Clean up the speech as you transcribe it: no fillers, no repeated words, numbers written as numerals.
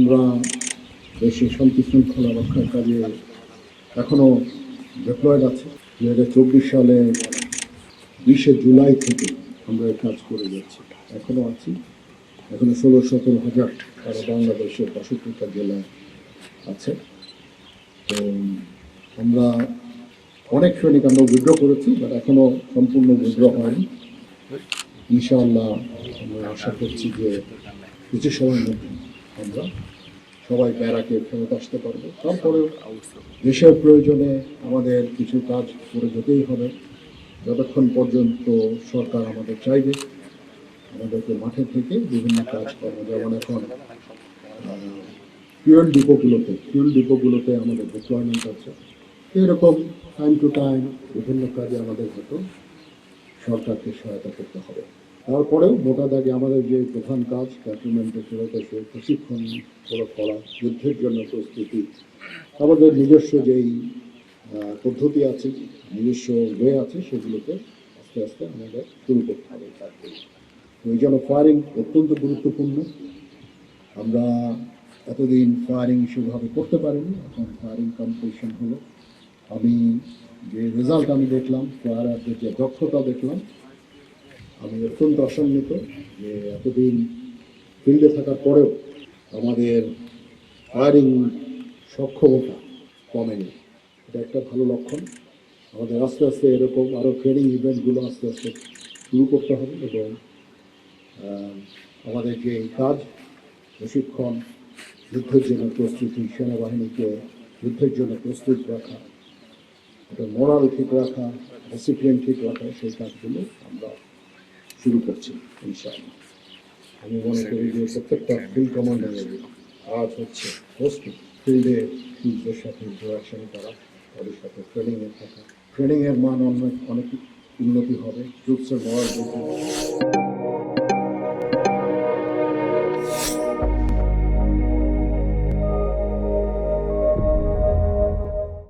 আমরা দেশে শান্তি শৃঙ্খলা রক্ষার কাজে এখনও ডিপ্লয়েড আছে। 2024 সালে 20শে জুলাই থেকে আমরা এই কাজ করে যাচ্ছি, এখনও আছি। এখনো 16-17 হাজার তারা বাংলাদেশের 62টা জেলায় আছে। তো আমরা অনেক সৈনিক আমরা উইথড্র করেছি, বাট এখনো সম্পূর্ণ উইথড্র হয়নি। ইনশাআল্লাহ আমরা আশা করছি যে কিছু সময়ের মধ্যে আমরা সবাই ব্যারাকে ফেরত আসতে পারবো। তারপরেও দেশের প্রয়োজনে আমাদের কিছু কাজ করে যেতেই হবে, যতক্ষণ পর্যন্ত সরকার আমাদের চাইবে আমাদেরকে মাঠে থেকে বিভিন্ন কাজ করবো। যেমন এখন ফুয়েল ডিপোগুলোতে আমাদের ডিপ্লয়মেন্ট আছে। এরকম টাইম টু টাইম বিভিন্ন কাজে আমাদের হয়তো সরকারকে সহায়তা করতে হবে। তারপরেও মোটা দাগে আমাদের যে প্রধান কাজ ক্যান্টনমেন্টে ফেরত এসে প্রশিক্ষণ করা, যুদ্ধের জন্য প্রস্তুতি, আমাদের নিজস্ব যেই পদ্ধতি আছে, নিজস্ব ওয়ে আছে, সেগুলোকে আস্তে আস্তে আমাদের শুরু করতে হবে। ওই জন্য ফায়ারিং অত্যন্ত গুরুত্বপূর্ণ। আমরা এতদিন ফায়ারিং সেভাবে করতে পারিনি, এখন ফায়ারিং কম্পিটিশন হলো। আমি যে রেজাল্ট আমি দেখলাম, ফায়ারারদের যে দক্ষতা দেখলাম, আমি অত্যন্ত আশান্বিত যে এতদিন ফিল্ডে থাকার পরেও আমাদের ফায়ারিং সক্ষমতা কমেনি। এটা একটা ভালো লক্ষণ। আমাদের আস্তে আস্তে এরকম আরও ট্রেনিং ইভেন্টগুলো আস্তে আস্তে শুরু করতে হবে এবং আমাদের যে কাজ প্রশিক্ষণ, যুদ্ধের জন্য প্রস্তুতি, সেনাবাহিনীকে যুদ্ধের জন্য প্রস্তুত রাখা, এটা মোরাল ঠিক রাখা, ডিসিপ্লিন ঠিক রাখা, সেই কাজগুলো আমরা শুরু করছি ইনশাআল্লাহ। আমি মনে করি যে প্রত্যেকটা ফিল্ড কমান্ডারের কাজ হচ্ছে ফিল্ডে ট্রুপদের সাথে ইন্টারাকশন করা, তাদের সাথে ট্রেনিংয়ে থাকা। ট্রেনিংয়ের মান অনেক উন্নতি হবে, ট্রুপসের মোরাল বৃদ্ধি হবে।